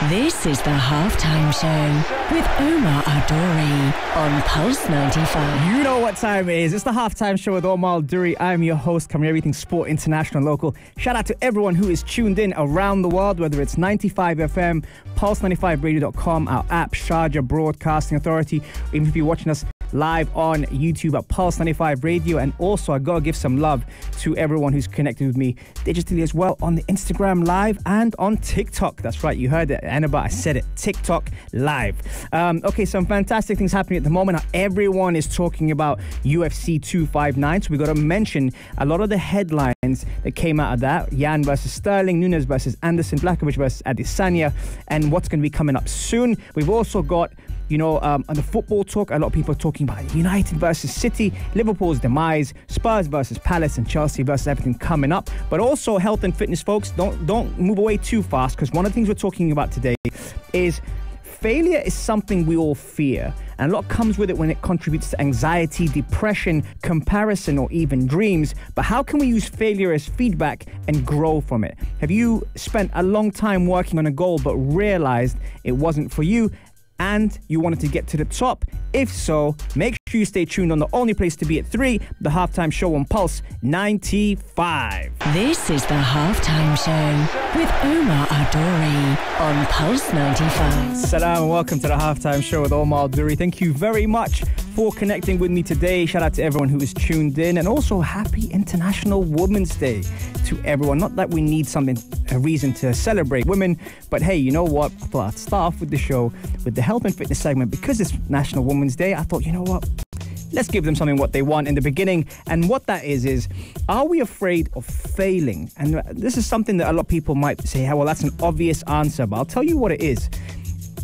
This is the Halftime Show with Omar Adori on Pulse 95. You know what time it is. It's the Halftime Show with Omar Adori. I'm your host, covering everything sport, international, local. Shout out to everyone who is tuned in around the world, whether it's 95 FM, Pulse95Radio.com, our app, Sharjah Broadcasting Authority, even if you're watching us live on YouTube at Pulse 95 Radio. And also, I gotta give some love to everyone who's connected with me digitally as well on the Instagram Live and on TikTok. That's right, you heard it, Annabelle, I said it, TikTok Live. Okay, some fantastic things happening at the moment. Everyone is talking about UFC 259, so we gotta mention a lot of the headlines that came out of that. Jan versus Sterling, Nunes versus Anderson, Blachowicz versus Adesanya, and what's going to be coming up soon. We've also got, on the football talk, a lot of people are talking about United versus City, Liverpool's demise, Spurs versus Palace, and Chelsea versus everything coming up. But also health and fitness, folks. Don't move away too fast, because one of the things we're talking about today is failure is something we all fear, and a lot comes with it when it contributes to anxiety, depression, comparison, or even dreams. But how can we use failure as feedback and grow from it? Have you spent a long time working on a goal but realized it wasn't for you, and you wanted to get to the top? If so, make sure you stay tuned on the only place to be at 3, the Halftime Show on Pulse 95. This is the Halftime Show with Omar Adori on Pulse 95. Salam and welcome to the Halftime Show with Omar Adori. Thank you very much for connecting with me today. Shout out to everyone who is tuned in, and also happy International Women's Day to everyone. Not that we need a reason to celebrate women, but hey, you know what? I thought I'd start off with the show with the health and fitness segment. Because it's National Women's Day, I thought, you know what? Let's give them something what they want in the beginning. And what that is are we afraid of failing? And this is something that a lot of people might say, well, that's an obvious answer, but I'll tell you what it is.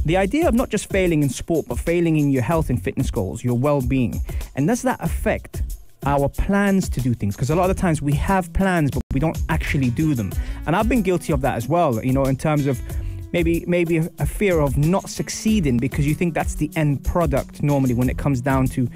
The idea of not just failing in sport, but failing in your health and fitness goals, your well-being. And does that affect our plans to do things? Because a lot of the times we have plans, but we don't actually do them. And I've been guilty of that as well, in terms of maybe a fear of not succeeding, because you think that's the end product normally when it comes down to,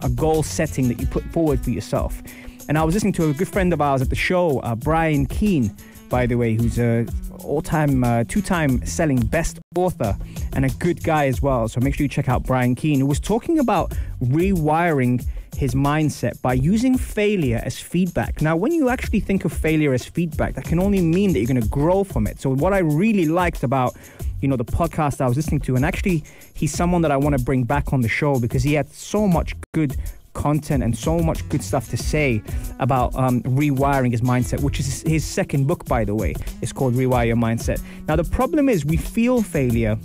a goal setting that you put forward for yourself. And I was listening to a good friend of ours at the show, Brian Keane, by the way, who's a all-time, two-time selling best author and a good guy as well. So make sure you check out Brian Keane, who was talking about rewiring his mindset by using failure as feedback. Now, when you actually think of failure as feedback, that can only mean that you're going to grow from it. So what I really liked about, the podcast I was listening to, and actually he's someone that I want to bring back on the show because he had so much good content and so much good stuff to say about rewiring his mindset, which is his second book, by the way. It's called Rewire Mindset. Now, the problem is we feel failure,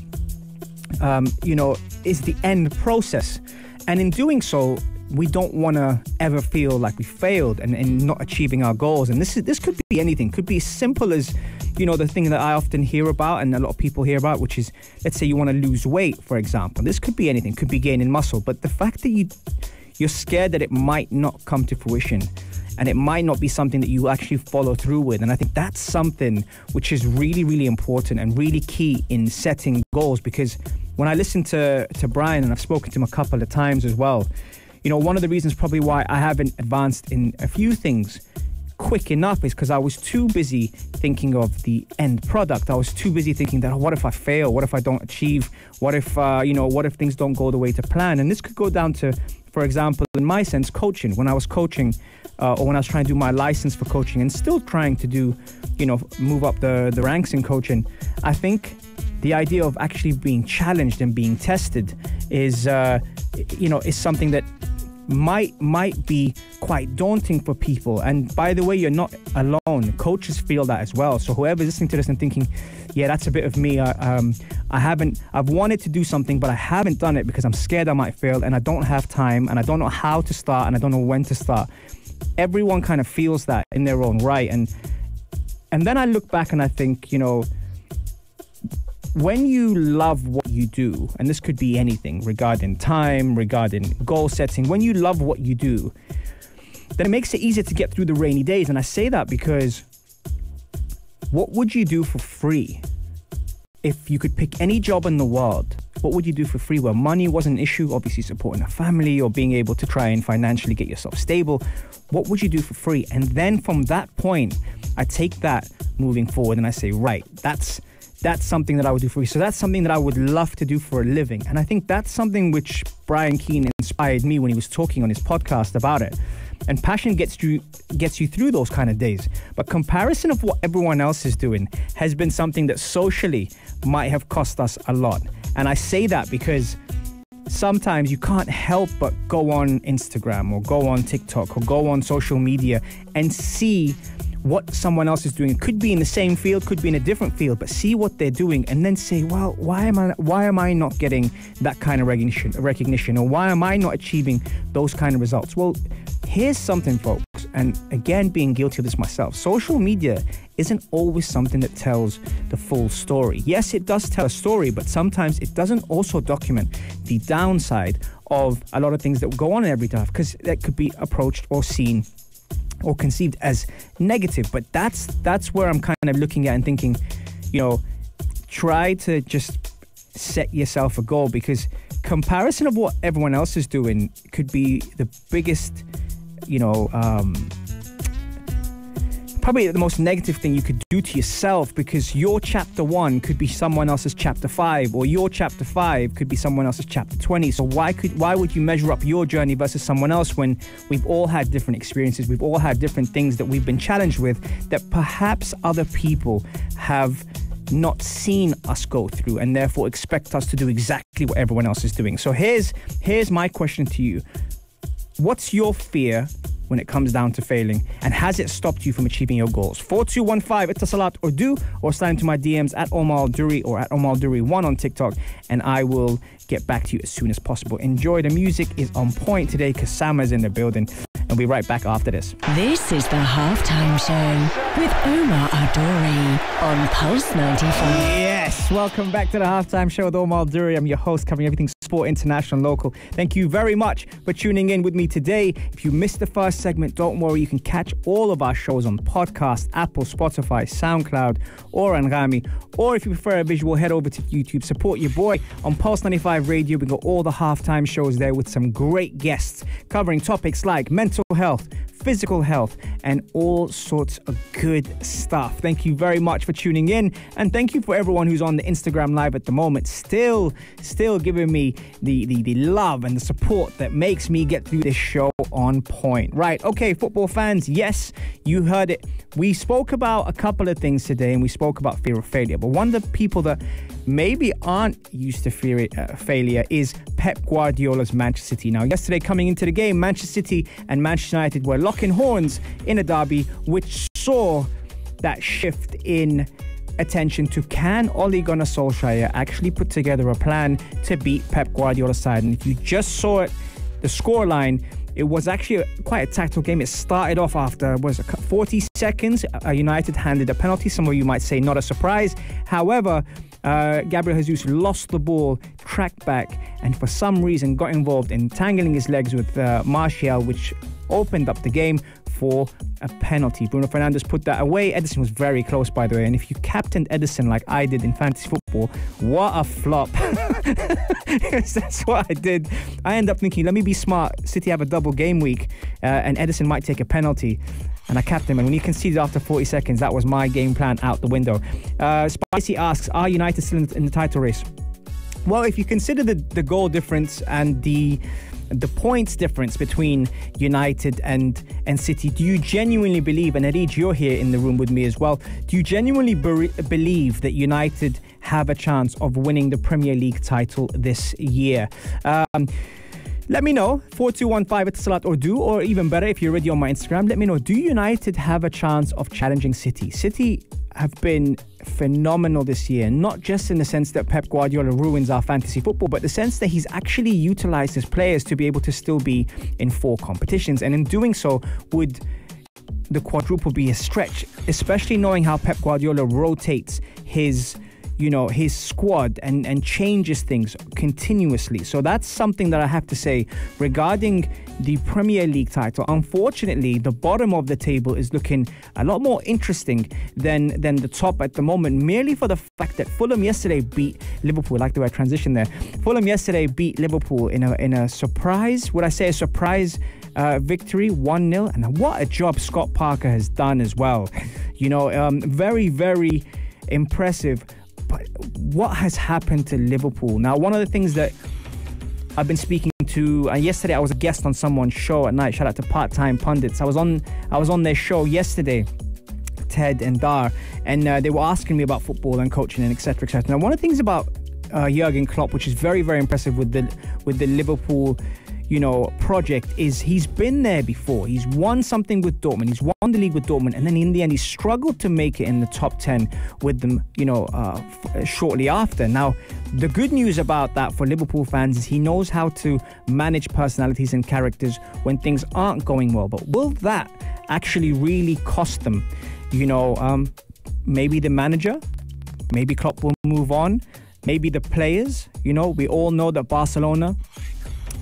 is the end process. And in doing so, we don't want to ever feel like we failed and not achieving our goals. And this could be anything. Could be as simple as, the thing that I often hear about and a lot of people hear about, which is, let's say you want to lose weight, for example. This could be anything. Could be gaining muscle. But the fact that you're scared that it might not come to fruition and it might not be something that you actually follow through with. And I think that's something which is really, really important and really key in setting goals. Because when I listen to Brian, and I've spoken to him a couple of times as well, one of the reasons probably why I haven't advanced in a few things quick enough is because I was too busy thinking of the end product. I was too busy thinking that, what if I fail? What if I don't achieve? What if, what if things don't go the way to plan? And this could go down to, for example, in my sense, coaching. When I was coaching, or when I was trying to do my license for coaching and still trying to do, move up the ranks in coaching, I think the idea of actually being challenged and being tested is, is something that might be quite daunting for people. And by the way, you're not alone. Coaches feel that as well. So whoever's listening to this and thinking, yeah, that's a bit of me. I've wanted to do something, but I haven't done it because I'm scared I might fail and I don't have time and I don't know how to start and I don't know when to start. Everyone kind of feels that in their own right. And then I look back and I think, when you love what you do, and this could be anything regarding time, regarding goal setting, when you love what you do, then it makes it easier to get through the rainy days. And I say that because what would you do for free? If you could pick any job in the world, what would you do for free? Where money wasn't an issue, obviously supporting a family or being able to try and financially get yourself stable. What would you do for free? And then from that point, I take that moving forward and I say, right, that's that's something that I would do for you. So that's something that I would love to do for a living. And I think that's something which Brian Keane inspired me when he was talking on his podcast about it. And passion gets you through those kind of days. But comparison of what everyone else is doing has been something that socially might have cost us a lot. And I say that because sometimes you can't help but go on Instagram or go on TikTok or go on social media and see what someone else is doing. It could be in the same field, could be in a different field, but see what they're doing and then say, well, why am I not getting that kind of recognition, or why am I not achieving those kind of results? Well, here's something, folks, and again, being guilty of this myself. Social media isn't always something that tells the full story. Yes, it does tell a story, but sometimes it doesn't also document the downside of a lot of things that go on in every day, because that could be approached or seen or conceived as negative. But that's where I'm kind of looking at and thinking, try to just set yourself a goal, because comparison of what everyone else is doing could be the biggest, probably the most negative thing you could do to yourself, because your chapter 1 could be someone else's chapter 5, or your chapter 5 could be someone else's chapter 20. So why would you measure up your journey versus someone else when we've all had different experiences, we've all had different things that we've been challenged with that perhaps other people have not seen us go through, and therefore expect us to do exactly what everyone else is doing. So here's my question to you. What's your fear when it comes down to failing, and has it stopped you from achieving your goals? 4215 Itasalat or do, or slide into my DMs at Omar Duri or at Omar Duri1 on TikTok, and I will get back to you as soon as possible. Enjoy. The music is on point today because Sama's in the building, and we'll be right back after this. This is the Halftime Show with Omar Adori on Pulse 95. Yes, welcome back to the Halftime Show with Omar Duri. I'm your host, covering everything sport, international, local. Thank you very much for tuning in with me today. If you missed the first segment, don't worry, you can catch all of our shows on podcast, Apple, Spotify, SoundCloud, or Anghami. Or if you prefer a visual, head over to YouTube. Support your boy on Pulse 95 Radio. We got all the halftime shows there with some great guests covering topics like mental health, physical health, and all sorts of good stuff. Thank you very much for tuning in, and thank you for everyone who's on the Instagram Live at the moment, still giving me the love and the support that makes me get through this show on point. Right, okay, football fans, yes, you heard it. We spoke about a couple of things today, and we spoke about fear of failure, but one of the people that maybe aren't used to failure is Pep Guardiola's Manchester City. Now, yesterday coming into the game, Manchester City and Manchester United were locking horns in a derby, which saw that shift in attention to, can Ole Gunnar Solskjaer actually put together a plan to beat Pep Guardiola's side? And if you just saw it, the scoreline, it was actually quite a tactical game. It started off after 40 seconds. United handed a penalty. Some of you might say not a surprise. However, Gabriel Jesus lost the ball, tracked back, and for some reason got involved in tangling his legs with Martial, which opened up the game for a penalty. Bruno Fernandes put that away. Ederson was very close, by the way. And if you captained Ederson like I did in fantasy football, what a flop. That's what I did. I ended up thinking, let me be smart. City have a double game week, and Ederson might take a penalty. And I capped him. And when he conceded after 40 seconds, that was my game plan out the window. Spicy asks, are United still in the title race? Well, if you consider the goal difference and the points difference between United and City, do you genuinely believe, and Arid, you're here in the room with me as well, do you genuinely believe that United have a chance of winning the Premier League title this year? Let me know, 4215 at Salat or do, or even better, if you're already on my Instagram, let me know, do United have a chance of challenging City? City have been phenomenal this year, not just in the sense that Pep Guardiola ruins our fantasy football, but the sense that he's actually utilized his players to be able to still be in 4 competitions. And in doing so, would the quadruple be a stretch, especially knowing how Pep Guardiola rotates his squad and changes things continuously. So that's something that I have to say regarding the Premier League title. Unfortunately, the bottom of the table is looking a lot more interesting than the top at the moment, merely for the fact that Fulham yesterday beat Liverpool. I like the way I transition there. Fulham yesterday beat Liverpool in a surprise, would I say a surprise victory, 1-0. And what a job Scott Parker has done as well. Very, very impressive But what has happened to Liverpool? Now, one of the things that I've been speaking to, yesterday I was a guest on someone's show at night. Shout out to Part-Time Pundits. I was on their show yesterday, Ted and Dar, and they were asking me about football and coaching and etc. etc. Now, one of the things about Jurgen Klopp, which is very, very impressive with the Liverpool, project, is he's been there before. He's won something with Dortmund. He's won the league with Dortmund, and then in the end, he struggled to make it in the top 10 with them, shortly after. Now, the good news about that for Liverpool fans is he knows how to manage personalities and characters when things aren't going well. But will that actually really cost them? Maybe the manager, maybe Klopp will move on, maybe the players. We all know that Barcelona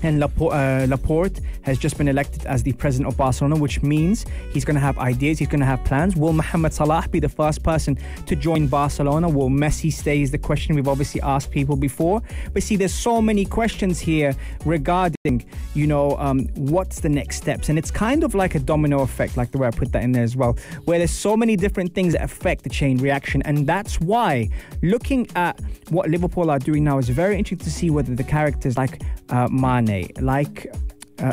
and Laporte has just been elected as the president of Barcelona, which means he's going to have ideas, he's going to have plans. Will Mohamed Salah be the first person to join Barcelona? Will Messi stay is the question we've obviously asked people before. But see, there's so many questions here regarding, what's the next steps? And it's kind of like a domino effect, like the way I put that in there as well, where there's so many different things that affect the chain reaction. And that's why looking at what Liverpool are doing now is very interesting to see whether the characters like Mane, like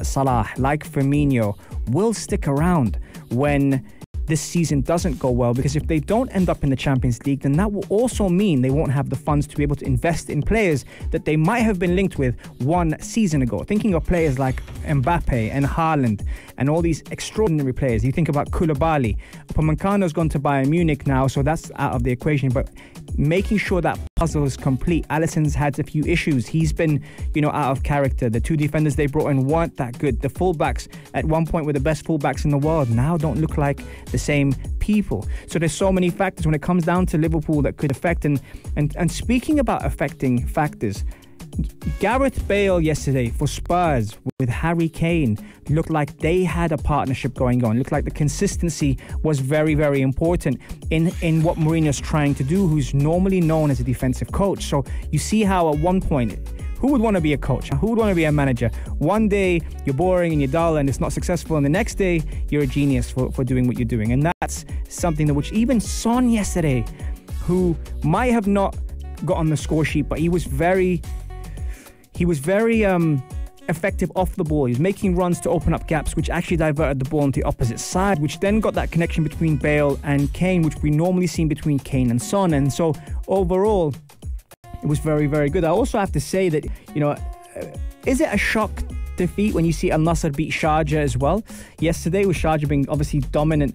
Salah, like Firmino will stick around when this season doesn't go well, because if they don't end up in the Champions League, then that will also mean they won't have the funds to be able to invest in players that they might have been linked with 1 season ago. Thinking of players like Mbappe and Haaland and all these extraordinary players. You think about Koulibaly. Upamecano's gone to Bayern Munich now, so that's out of the equation. But making sure that puzzle is complete. Alisson's had a few issues. He's been, out of character. The 2 defenders they brought in weren't that good. The fullbacks at one point were the best fullbacks in the world. Now don't look like the same people. So there's so many factors when it comes down to Liverpool that could affect. And speaking about affecting factors, Gareth Bale yesterday for Spurs with Harry Kane looked like they had a partnership going on. Looked like the consistency was very, very important in what Mourinho's trying to do, who's normally known as a defensive coach. So you see how at one point, who would want to be a coach? Who would want to be a manager? One day you're boring and you're dull and it's not successful, and the next day you're a genius for doing what you're doing. And that's something that which even Son yesterday, who might have not got on the score sheet, but he was very effective off the ball. He was making runs to open up gaps, which actually diverted the ball onto the opposite side, which then got that connection between Bale and Kane, which we normally see between Kane and Son. And so overall, it was very, very good. I also have to say that, is it a shock defeat when you see Al Nasr beat Sharjah as well yesterday, with Sharjah being obviously dominant?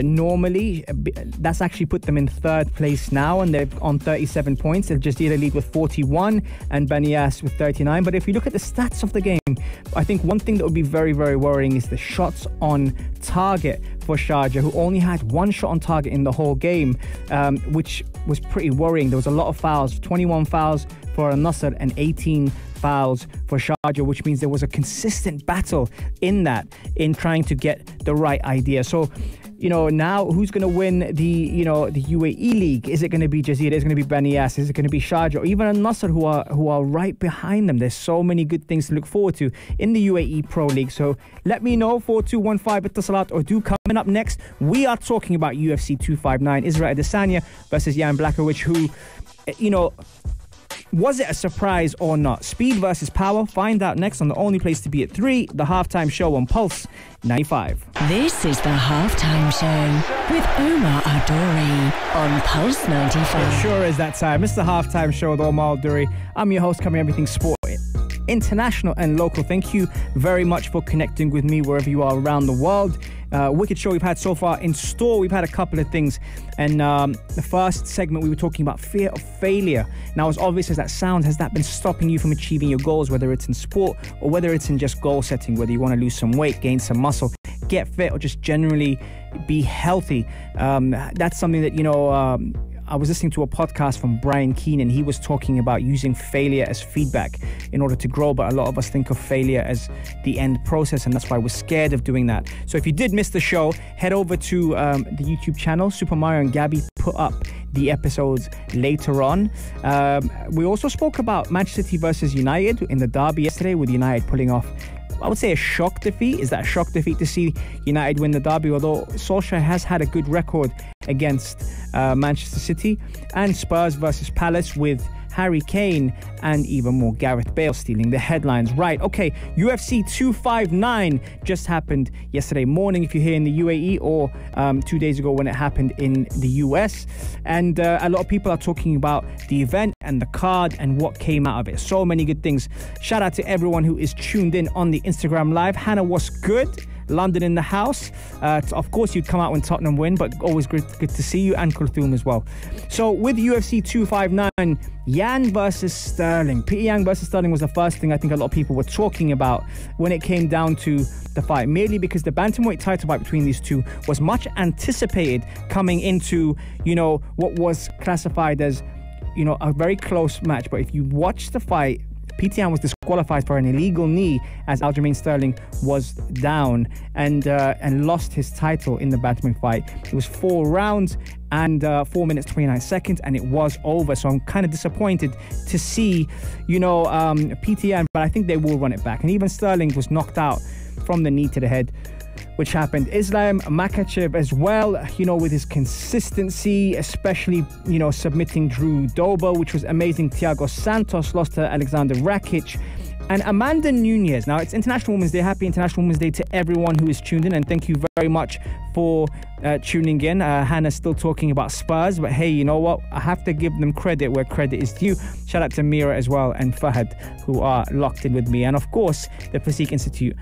Normally, that's actually put them in 3rd place now, and they're on 37 points. Al Jazeera lead with 41 and Banias with 39. But if you look at the stats of the game, I think one thing that would be very, very worrying is the shots on target for Sharjah, who only had 1 shot on target in the whole game, which was pretty worrying. There was a lot of fouls, 21 fouls for Al Nasr and 18 fouls for Sharjah, which means there was a consistent battle in trying to get the right idea. So, now who's going to win the UAE League? Is it going to be Jazeera? Is it going to be Banias? Is it going to be Sharjah? Or even Al Nasr, who are right behind them? There's so many good things to look forward to in the UAE Pro League. So let me know, 4215 Ittasalat or do. Coming up next, we are talking about UFC 259, Israel Adesanya versus Jan Blachowicz, who, was it a surprise or not? Speed versus power. Find out next on the only place to be at 3, the Halftime Show on Pulse 95. This is the Halftime Show with Omar Adori on Pulse 95. It sure is that time. It's the Halftime Show with Omar Adori. I'm your host, covering everything sport, international and local. Thank you very much for connecting with me wherever you are around the world. Wicked show we've had so far. In store, we've had a couple of things. And the first segment, we were talking about fear of failure. Now, as obvious as that sounds, has that been stopping you from achieving your goals, whether it's in sport or whether it's in just goal setting, whether you want to lose some weight, gain some muscle, get fit, or just generally be healthy? That's something that, I was listening to a podcast from Brian Keenan. He was talking about using failure as feedback in order to grow, but a lot of us think of failure as the end process, and that's why we're scared of doing that. So if you did miss the show, head over to the YouTube channel. Super Mario and Gabby put up the episodes later on. We also spoke about Manchester City versus United in the derby yesterday, with United pulling off I would say a shock defeat. Is that a shock defeat to see United win the derby? Although Sharjah has had a good record against Manchester City, and Spurs versus Palace with Harry Kane and even more Gareth Bale stealing the headlines. Right, okay, UFC 259 just happened yesterday morning if you're here in the UAE, or 2 days ago when it happened in the US. And a lot of people are talking about the event and the card and what came out of it. So many good things. Shout out to everyone who is tuned in on the Instagram Live. Hannah, what's good? London in the house. Of course, you'd come out when Tottenham win, but always good to see you, and Kulthum as well. So with UFC 259, Yan versus Sterling. Peter Yan versus Sterling was the first thing I think a lot of people were talking about when it came down to the fight, merely because the bantamweight title fight between these two was much anticipated coming into, what was classified as, a very close match. But if you watch the fight, Peter Yan was disqualified for an illegal knee as Aljamain Sterling was down and lost his title in the bantamweight fight. It was 4 rounds and 4 minutes 29 seconds, and it was over. So I'm kind of disappointed to see, Peter Yan, but I think they will run it back. And even Sterling was knocked out from the knee to the head, which happened. Islam Makhachev as well, with his consistency, especially, submitting Drew Dober, which was amazing. Thiago Santos lost to Alexander Rakic. And Amanda Nunes. Now, it's International Women's Day. Happy International Women's Day to everyone who is tuned in. And thank you very much for tuning in. Hannah's still talking about Spurs. But hey, you know what? I have to give them credit where credit is due. Shout out to Mira as well and Fahad, who are locked in with me. And of course, the Physique Institute.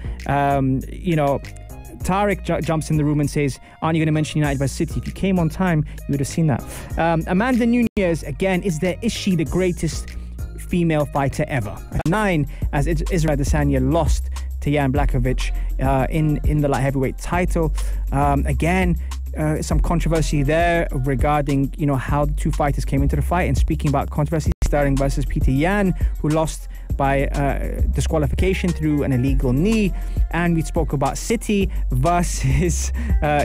Tariq jumps in the room and says, aren't you going to mention United versus City? If you came on time, you would have seen that. Amanda Nunes, again, is she the greatest female fighter ever? 9, as Israel Adesanya lost to Jan Blachowicz in the light heavyweight title. Again, some controversy there regarding, how the two fighters came into the fight. And speaking about controversy, Sterling versus Peter Yan, who lost by disqualification through an illegal knee. And we spoke about City versus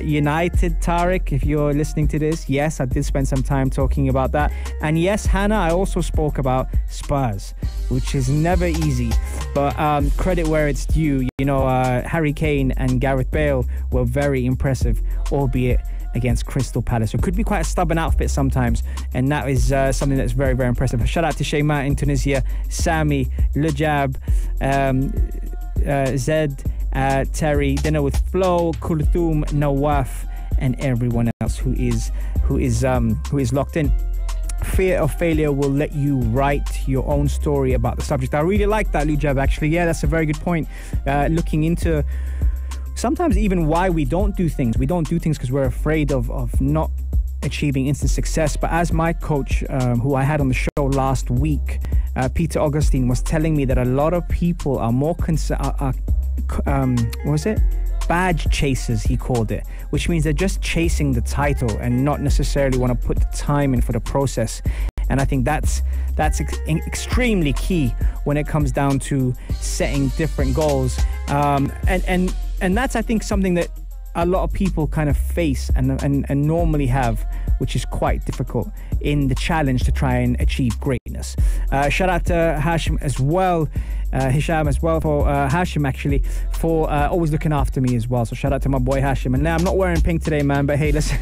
United. Tariq, if you're listening to this, yes, I did spend some time talking about that. And yes, Hannah, I also spoke about Spurs, which is never easy, but credit where it's due. Harry Kane and Gareth Bale were very impressive, albeit against Crystal Palace. It could be quite a stubborn outfit sometimes, and that is something that's very, very impressive. Shout out to Shayma in Tunisia, Sami, Lejab, Zed, Terry, Dinner with Flo, Kulthum, Nawaf, and everyone else who is locked in. Fear of failure will let you write your own story about the subject. I really like that, Lujab, actually. Yeah, that's a very good point. Looking into sometimes even why we don't do things. We don't do things because we're afraid of not achieving instant success. But as my coach, who I had on the show last week, Peter Augustine, was telling me that a lot of people are more badge chasers, he called it, which means they're just chasing the title and not necessarily want to put the time in for the process. And I think that's extremely key when it comes down to setting different goals. And that's, I think, something that a lot of people kind of face and normally have, which is quite difficult in the challenge to try and achieve greatness. Shout out to Hashim as well, Hisham as well, for Hashim actually, for always looking after me as well. So shout out to my boy Hashim. And now I'm not wearing pink today, man, but hey, listen,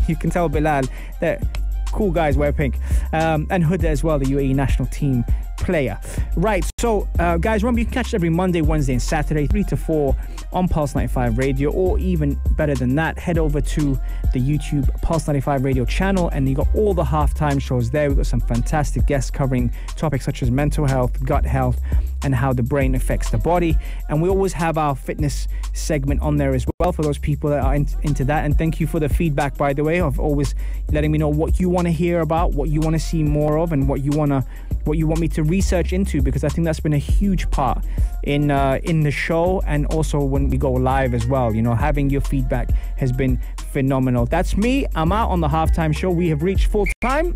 you can tell Bilal that cool guys wear pink. And Huda as well, the UAE national team player. Right, so guys, remember you can catch it every Monday, Wednesday and Saturday 3 to 4 on Pulse 95 Radio, or even better than that, head over to the YouTube Pulse 95 Radio channel and you got all the halftime shows there. We've got some fantastic guests covering topics such as mental health, gut health, and how the brain affects the body. And we always have our fitness segment on there as well for those people that are into that. And thank you for the feedback, by the way, of always letting me know what you want to hear about, what you want to see more of, and what you want me to research into, because I think that's been a huge part in the show, and also when we go live as well. Having your feedback has been phenomenal. That's me. I'm out on the halftime show. We have reached full time.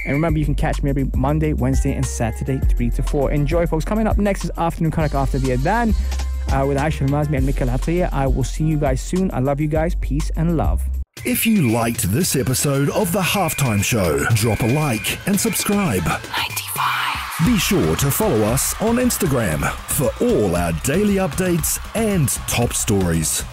And remember, you can catch me every Monday, Wednesday, and Saturday, 3 to 4. Enjoy, folks. Coming up next is Afternoon Karak after the Adhan with Aisha Al-Mazmi and Mikhail Atiyah. I will see you guys soon. I love you guys. Peace and love. If you liked this episode of The Halftime Show, drop a like and subscribe. 95. Be sure to follow us on Instagram for all our daily updates and top stories.